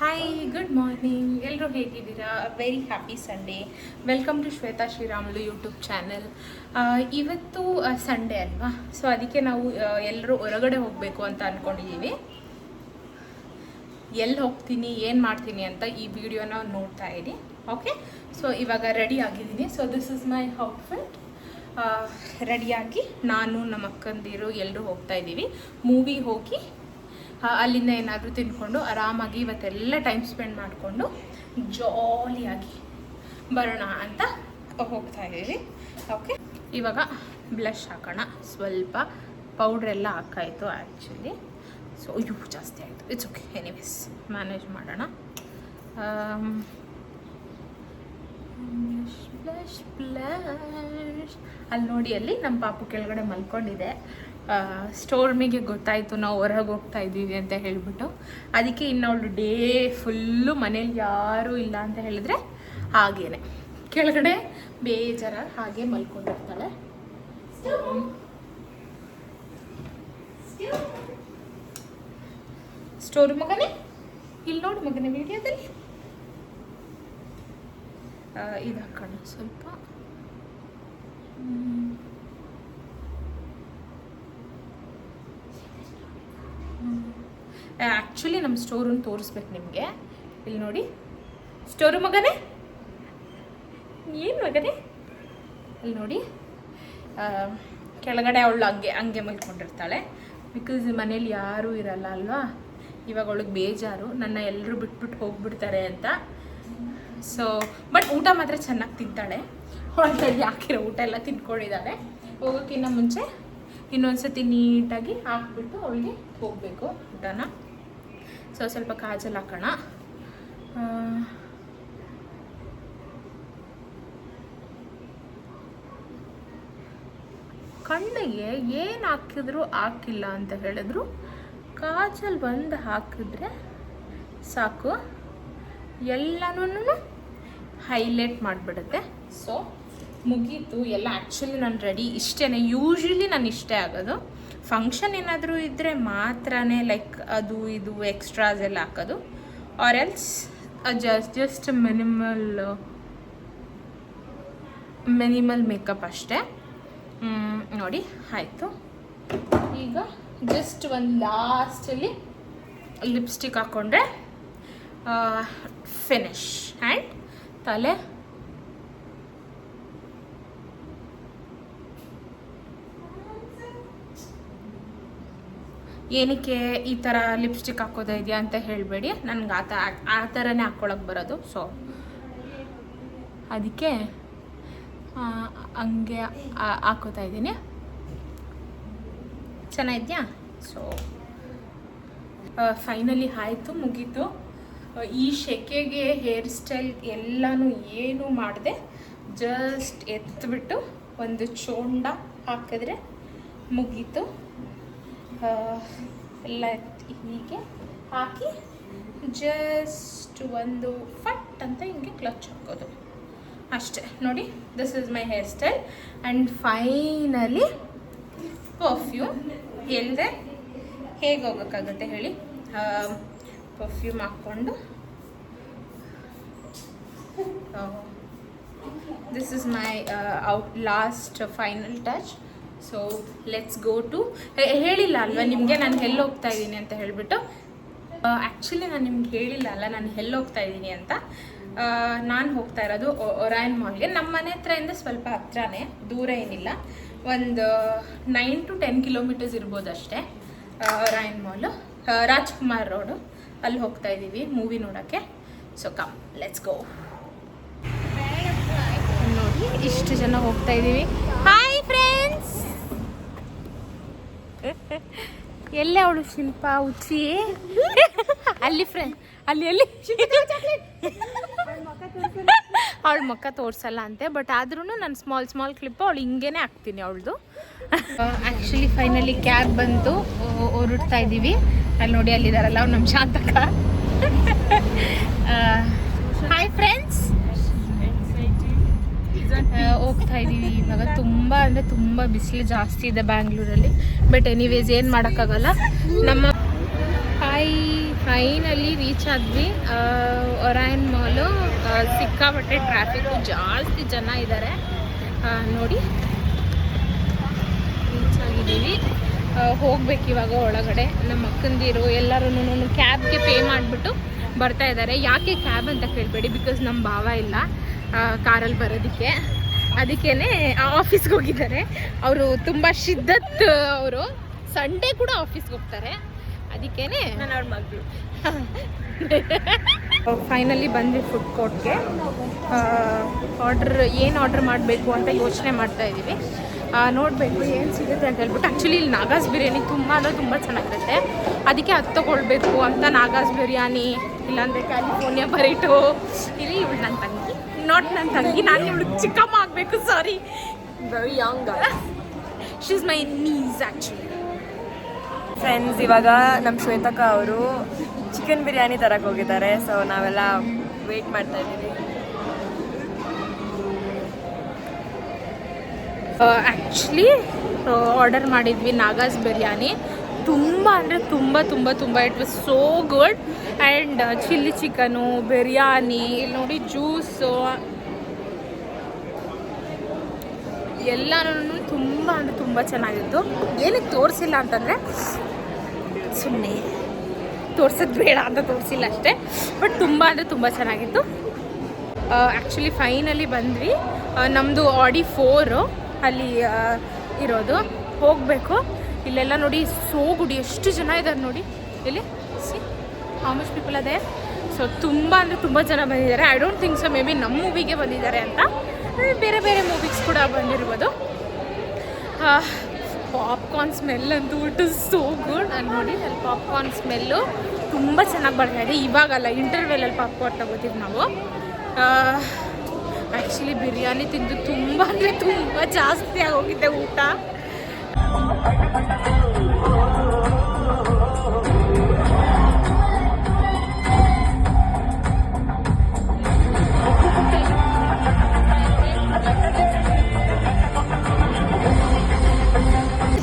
Hi, good morning. ಎಲ್ಲರೂ ಹೇಗಿದ್ದೀರಾ? Very happy Sunday. Welcome to Shweta Sriramulu YouTube channel. ಇವತ್ತು Sunday ಅಲ್ವಾ, ಸೊ ಅದಕ್ಕೆ ನಾವು ಎಲ್ಲರೂ ಹೊರಗಡೆ ಹೋಗಬೇಕು ಅಂತ ಅಂದ್ಕೊಂಡಿದ್ದೀವಿ. ಎಲ್ಲಿ ಹೋಗ್ತೀನಿ, ಏನು ಮಾಡ್ತೀನಿ ಅಂತ ಈ ವಿಡಿಯೋನ ನೋಡ್ತಾ ಇರಿ. ಓಕೆ, ಸೊ ಇವಾಗ ರೆಡಿ ಆಗಿದ್ದೀನಿ. So this is my outfit. ರೆಡಿಯಾಗಿ ನಾನು ನಮ್ಮ ಅಕ್ಕಂದಿರು ಎಲ್ಲರೂ ಹೋಗ್ತಾ ಇದ್ದೀವಿ. ಮೂವಿ ಹೋಗಿ ಅಲ್ಲಿಂದ ಏನಾದರೂ ತಿನ್ಕೊಂಡು ಆರಾಮಾಗಿ ಇವತ್ತೆಲ್ಲ ಟೈಮ್ ಸ್ಪೆಂಡ್ ಮಾಡಿಕೊಂಡು ಜಾಲಿಯಾಗಿ ಬರೋಣ ಅಂತ ಹೋಗ್ತಾ ಇದ್ದೀವಿ. ಓಕೆ, ಇವಾಗ ಬ್ಲಷ್ ಹಾಕೋಣ. ಸ್ವಲ್ಪ ಪೌಡ್ರೆಲ್ಲ ಹಾಕಾಯಿತು ಆ್ಯಕ್ಚುಲಿ. ಸೊ ಇವು ಜಾಸ್ತಿ ಆಯಿತು. ಇಟ್ಸ್ ಓಕೆ, ಎನಿವೇಸ್ ಮ್ಯಾನೇಜ್ ಮಾಡೋಣ. ಬ್ಲಷ್ ಬ್ಲಷ್ ಅಲ್ಲಿ ನೋಡಿ, ಅಲ್ಲಿ ನಮ್ಮ ಪಾಪು ಕೆಳಗಡೆ ಮಲ್ಕೊಂಡಿದೆ. ಸ್ಟೋರ್ಮಿಗೆ ಗೊತ್ತಾಯಿತು ನಾವು ಹೊರಗೆ ಹೋಗ್ತಾ ಇದ್ದೀವಿ ಅಂತ ಹೇಳಿಬಿಟ್ಟು, ಅದಕ್ಕೆ ಇನ್ನು ಅವಳು ಡೇ ಫುಲ್ಲು ಮನೇಲಿ ಯಾರೂ ಇಲ್ಲ ಅಂತ ಹೇಳಿದ್ರೆ ಹಾಗೇನೆ ಕೆಳಗಡೆ ಬೇಜಾರ ಹಾಗೆ ಮಲ್ಕೊಂಡಿರ್ತಾಳೆ. ಸ್ಟೋರ್ ಮಗನೇ, ಇಲ್ಲಿ ನೋಡು ಮಗನೇ ವಿಡಿಯೋದಲ್ಲಿ ಇದು ಹಾಕೋಣ ಸ್ವಲ್ಪ. ಆ್ಯಕ್ಚುಲಿ ನಮ್ಮ ಸ್ಟೋರನ್ನು ತೋರಿಸ್ಬೇಕು ನಿಮಗೆ. ಇಲ್ಲಿ ನೋಡಿ, ಸ್ಟೋರು ಮಗನೇ, ಏನು ಮಗನೇ, ಅಲ್ಲಿ ನೋಡಿ ಕೆಳಗಡೆ ಅವಳು ಹಂಗೆ ಮಲ್ಕೊಂಡಿರ್ತಾಳೆ. ಬಿಕಾಸ್ ಮನೇಲಿ ಯಾರೂ ಇರಲ್ಲ ಅಲ್ವಾ. ಇವಾಗ ಅವಳಿಗೆ ಬೇಜಾರು, ನನ್ನ ಎಲ್ಲರೂ ಬಿಟ್ಬಿಟ್ಟು ಹೋಗ್ಬಿಡ್ತಾರೆ ಅಂತ. ಸೊ ಬಟ್ ಊಟ ಮಾತ್ರ ಚೆನ್ನಾಗಿ ತಿಂತಾಳೆ. ಹೊರಗಡೆ ಹಾಕಿರೋ ಊಟ ಎಲ್ಲ ತಿನ್ಕೊಂಡಿದ್ದಾಳೆ. ಹೋಗೋಕ್ಕಿಂತ ಮುಂಚೆ ಇನ್ನೊಂದ್ಸತಿ ನೀಟಾಗಿ ಹಾಕ್ಬಿಟ್ಟು ಅವಳಿಗೆ ಹೋಗಬೇಕು ಊಟನ. ಸೊ ಸ್ವಲ್ಪ ಕಾಜಲ್ ಹಾಕೋಣ. ಕಣ್ಣಿಗೆ ಏನು ಹಾಕಿದ್ರು ಹಾಕಿಲ್ಲ ಅಂತ ಹೇಳಿದ್ರು ಕಾಜಲ್ ಬಂದು ಹಾಕಿದ್ರೆ ಸಾಕು, ಎಲ್ಲನೂ ಹೈಲೈಟ್ ಮಾಡಿಬಿಡುತ್ತೆ. ಸೊ ಮುಗೀತು ಎಲ್ಲ. ಆ್ಯಕ್ಚುಲಿ ನಾನು ರೆಡಿ ಇಷ್ಟೇ. ಯೂಶ್ವಲಿ ನಾನು ಇಷ್ಟೇ ಆಗೋದು. ಫಂಕ್ಷನ್ ಏನಾದರೂ ಇದ್ದರೆ ಮಾತ್ರನೇ ಲೈಕ್ ಅದು ಇದು ಎಕ್ಸ್ಟ್ರಾಸ್ ಎಲ್ಲ ಹಾಕೋದು. Or else just minimal makeup ಅಷ್ಟೇ. ನೋಡಿ ಆಯಿತು. ಈಗ ಜಸ್ಟ್ ಒಂದು ಲಾಸ್ಟಲ್ಲಿ ಲಿಪ್ಸ್ಟಿಕ್ ಹಾಕ್ಕೊಂಡ್ರೆ ಫಿನಿಶ್. ಆ್ಯಂಡ್ ತಲೆ ಏನಕ್ಕೆ ಈ ಥರ ಲಿಪ್ಸ್ಟಿಕ್ ಹಾಕೋದಾ ಇದೆಯಾ ಅಂತ ಹೇಳಬೇಡಿ, ನನಗೆ ಆ ಥರನೇ ಹಾಕ್ಕೊಳಕ್ಕೆ ಬರೋದು. ಸೊ ಅದಕ್ಕೆ ಹಂಗೆ ಹಾಕೋತಾ ಇದ್ದೀನಿ. ಚೆನ್ನಾಗಿದೆಯಾ? ಸೊ ಫೈನಲಿ ಆಯಿತು, ಮುಗೀತು. ಈ ಸೆಕೆಗೆ ಹೇರ್ ಸ್ಟೈಲ್ ಎಲ್ಲನೂ ಏನೂ ಮಾಡಿದೆ, ಜಸ್ಟ್ ಎತ್ತಿಬಿಟ್ಟು ಒಂದು ಚೋಂಡ ಹಾಕಿದ್ರೆ ಮುಗೀತು. ಎಲ್ಲ ಹೀಗೆ ಹಾಕಿ ಜಸ್ಟ್ ಒಂದು ಫಟ್ ಅಂತ ಹಿಂಗೆ ಕ್ಲಚ್ ಹಾಕೋದು ಅಷ್ಟೇ. ನೋಡಿ, this is my hair style. And finally perfume. ಎಲ್ಲದೆ ಹೇಗೆ ಹೋಗೋಕ್ಕಾಗುತ್ತೆ ಹೇಳಿ? ಪರ್ಫ್ಯೂಮ್ ಹಾಕ್ಕೊಂಡು this is my last final touch. So let's go to. ಹೇಳಿಲ್ಲ ಅಲ್ವಾ ನಿಮಗೆ ನಾನು ಎಲ್ಲಿ ಹೋಗ್ತಾ ಇದ್ದೀನಿ ಅಂತ ಹೇಳಿಬಿಟ್ಟು. ಆ್ಯಕ್ಚುಲಿ ನಾನು ನಿಮ್ಗೆ ಹೇಳಿಲ್ಲ ಅಲ್ಲ ನಾನು ಎಲ್ಲಿ ಹೋಗ್ತಾ ಇದ್ದೀನಿ ಅಂತ. ನಾನು ಹೋಗ್ತಾ ಇರೋದು ಒರಾಯನ್ ಮಾಲ್ಗೆ. ನಮ್ಮ ಮನೆ ಹತ್ರದಿಂದ ಸ್ವಲ್ಪ ಹತ್ರನೇ, ದೂರ ಏನಿಲ್ಲ. ಒಂದು 9 to 10 ಕಿಲೋಮೀಟರ್ಸ್ ಇರ್ಬೋದು ಅಷ್ಟೇ. ಒರಾಯನ್ ಮಾಲು, ರಾಜ್ಕುಮಾರ್ ರೋಡು, ಅಲ್ಲಿ ಹೋಗ್ತಾ ಇದ್ದೀವಿ ಮೂವಿ ನೋಡೋಕ್ಕೆ. So come, let's go. ನೋಡಿ, ಇಷ್ಟು ಜನ ಹೋಗ್ತಾ ಇದ್ದೀವಿ. Hi friends. ಎಲ್ಲೇ ಅವಳು ಶಿಲ್ಪ ಹುಚ್ಚಿ ಅಲ್ಲಿ ಫ್ರೆಂಡ್ ಅಲ್ಲಿ ಎಲ್ಲಿ ಅವಳ ಮುಖ ತೋರಿಸಲ್ಲ ಅಂತೆ. ಬಟ್ ಆದ್ರೂ ನಾನು ಸ್ಮಾಲ್ ಕ್ಲಿಪ್ಪು ಅವಳು ಹಿಂಗೇನೆ ಹಾಕ್ತೀನಿ ಅವಳದು. ಆ್ಯಕ್ಚುಲಿ ಫೈನಲಿ ಕ್ಯಾಬ್ ಬಂತು, ಹೊರಡ್ತಾ ಇದ್ದೀವಿ. ಅಲ್ಲಿ ನೋಡಿ, ಅಲ್ಲಿದ್ದಾರಲ್ಲ ಅವ್ರು ನಮ್ಮ ಶಾಂತಕ. ಹಾಯ್ ಫ್ರೆಂಡ್ಸ್, ಹೋಗ್ತಾ ಇದ್ದೀವಿ ಇವಾಗ. ತುಂಬ ಅಂದರೆ ತುಂಬ ಬಿಸಿಲು ಜಾಸ್ತಿ ಇದೆ ಬ್ಯಾಂಗ್ಳೂರಲ್ಲಿ. ಬಟ್ ಎನಿವೇಸ್ ಏನು ಮಾಡೋಕ್ಕಾಗಲ್ಲ. ನಮ್ಮ ಹಾಯ್ ಫೈನಲಿ ರೀಚ್ ಆದ್ವಿ ಒರಾಯನ್ ಮಾಲು. ಸಿಕ್ಕಾಪಟ್ಟೆ ಟ್ರಾಫಿಕ್ಕು, ಜಾಸ್ತಿ ಜನ ಇದ್ದಾರೆ ನೋಡಿ. ರೀಚ್ ಆಗಿದ್ದೀವಿ. ಹೋಗ್ಬೇಕು ಇವಾಗ ಒಳಗಡೆ. ನಮ್ಮ ಅಕ್ಕಂದಿರು ಎಲ್ಲರೂ ಕ್ಯಾಬ್ಗೆ ಪೇ ಮಾಡಿಬಿಟ್ಟು ಬರ್ತಾ ಇದ್ದಾರೆ. ಯಾಕೆ ಕ್ಯಾಬ್ ಅಂತ ಕೇಳಬೇಡಿ, ಬಿಕಾಸ್ ನಮ್ಮ ಭಾವ ಇಲ್ಲ ಕಾರಲ್ಲಿ ಬರೋದಕ್ಕೆ. ಅದಕ್ಕೇ ಆಫೀಸ್ಗೆ ಹೋಗಿದ್ದಾರೆ ಅವರು. ತುಂಬ ಶಿದ್ದತ್ ಅವರು. ಸಂಡೇ ಕೂಡ ಆಫೀಸ್ಗೆ ಹೋಗ್ತಾರೆ. ಅದಕ್ಕೇ ನಾನು ಅವ್ರ ಮಗಳು. ಫೈನಲಿ ಬಂದ್ವಿ ಫುಡ್ ಕೋರ್ಟ್ಗೆ. ಏನು ಆರ್ಡ್ರ್ ಮಾಡಬೇಕು ಅಂತ ಯೋಚನೆ ಮಾಡ್ತಾ ಇದ್ದೀವಿ. ನೋಡಬೇಕು ಏನು ಸಿಗುತ್ತೆ ಅಂತ ಹೇಳ್ಬಿಟ್ಟು. ಆ್ಯಕ್ಚುಲಿ ಇಲ್ಲಿ ನಾಗಾಸ್ ಬಿರಿಯಾನಿ ತುಂಬ ಅಂದರೆ ತುಂಬ ಚೆನ್ನಾಗಿರುತ್ತೆ. ಅದಕ್ಕೆ ಅದು ತೊಗೊಳ್ಬೇಕು ಅಂತ ನಾಗಾಸ್ ಬಿರಿಯಾನಿ, ಇಲ್ಲಾಂದರೆ ಕ್ಯಾಲಿಫೋರ್ನಿಯಾ ಬರೀಟು. ಇಲ್ಲಿ ಇವಳು ನನ್ನ ತಂಗಿ, ನಾಟ್ ನನ್ನ ತಂಗಿ, ನಾನು ಇವಳು ಚಿಕ್ಕಮ್ಮ ಆಗಬೇಕು. Sorry, very young. She is my niece actually. Friends, ಇವಾಗ ನಮ್ಮ ಶ್ವೇತಕ್ಕ ಅವರು ಚಿಕನ್ ಬಿರಿಯಾನಿ ತರಕ್ಕೆ ಹೋಗಿದ್ದಾರೆ. ಸೊ ನಾವೆಲ್ಲ ವೇಟ್ ಮಾಡ್ತಾ ಇದ್ದೀವಿ. ಆ್ಯಕ್ಚುಲಿ ಆರ್ಡರ್ ಮಾಡಿದ್ವಿ ನಾಗಾಸ್ ಬಿರಿಯಾನಿ. ತುಂಬ ಅಂದರೆ ತುಂಬ ತುಂಬ ತುಂಬ it was so good. And chilli chicken, biryani, ಇಲ್ಲಿ ನೋಡಿ ಜ್ಯೂಸು ಎಲ್ಲನೂ ತುಂಬ ಅಂದರೆ ತುಂಬ ಚೆನ್ನಾಗಿತ್ತು. ಏನಕ್ಕೆ ತೋರಿಸಿಲ್ಲ ಅಂತಂದರೆ ಸುಮ್ಮನೆ ತೋರ್ಸೋದು ಬೇಡ ಅಂತ ತೋರಿಸಿಲ್ಲ ಅಷ್ಟೇ. ಬಟ್ ತುಂಬ ಅಂದರೆ ತುಂಬ ಚೆನ್ನಾಗಿತ್ತು. ಆ್ಯಕ್ಚುಲಿ ಫೈನಲಿ ಬಂದ್ವಿ. ನಮ್ಮದು ಆಡಿ 4 ಅಲ್ಲಿ ಇರೋದು. ಹೋಗಬೇಕು. ಇಲ್ಲೆಲ್ಲ ನೋಡಿ ಸೋ ಗುಡ್, ಎಷ್ಟು ಜನ ಇದ್ದಾರೆ ನೋಡಿ ಇಲ್ಲಿ. ಸಿ ಹೌ ಮಚ್ ಪೀಪಲ್ ಅದೇ. ಸೊ ತುಂಬ ಅಂದರೆ ತುಂಬ ಜನ ಬಂದಿದ್ದಾರೆ. I don't think so, may be ನಮ್ಮ ಮೂವಿಗೆ ಬಂದಿದ್ದಾರೆ ಅಂತ. ಬೇರೆ ಬೇರೆ ಮೂವೀಸ್ ಕೂಡ ಬಂದಿರ್ಬೋದು. ಪಾಪ್ಕಾರ್ನ್ ಸ್ಮೆಲ್ ಅಂತೂ ಇಟ್ ಇಸ್ ಸೋ ಗುಡ್. ಅಲ್ಲಿ ನೋಡಿ, ಅಲ್ಲಿ ಪಾಪ್ಕಾರ್ನ್ ಸ್ಮೆಲ್ಲು ತುಂಬ ಚೆನ್ನಾಗಿ ಬರ್ತಾಯಿದೆ. ಇವಾಗಲ್ಲ, ಇಂಟರ್ವೆಲಲ್ಲಿ ಪಾಪ್ಕಾರ್ನ್ ತಗೋತೀವಿ ನಾವು. ಆ್ಯಕ್ಚುಲಿ ಬಿರಿಯಾನಿ ತಿಂದು ತುಂಬ ಅಂದರೆ ತುಂಬ ಜಾಸ್ತಿ ಆಗೋಗಿದೆ ಊಟ.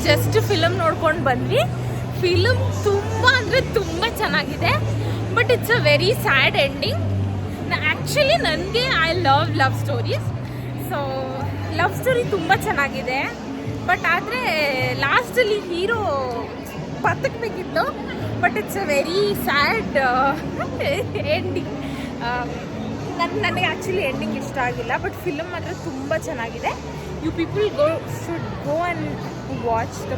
ಜಸ್ಟ್ ಫಿಲಮ್ ನೋಡ್ಕೊಂಡು ಬಂದ್ವಿ. ಫಿಲಮ್ ತುಂಬ ಅಂದರೆ ತುಂಬ ಚೆನ್ನಾಗಿದೆ. But it's a very sad ending. Actually ನನಗೆ I love stories. So love story ತುಂಬ ಚೆನ್ನಾಗಿದೆ. ಬಟ್ ಆದರೆ ಲಾಸ್ಟಲ್ಲಿ ಹೀರೋ ಬದುಕಬೇಕಿತ್ತು. But it's a very sad ending. ನನಗೆ ಆ್ಯಕ್ಚುಲಿ ಎಂಡಿಂಗ್ ಇಷ್ಟ ಆಗಿಲ್ಲ. ಬಟ್ ಫಿಲಮ್ ಮಾತ್ರ ತುಂಬ ಚೆನ್ನಾಗಿದೆ. You people should go and watch the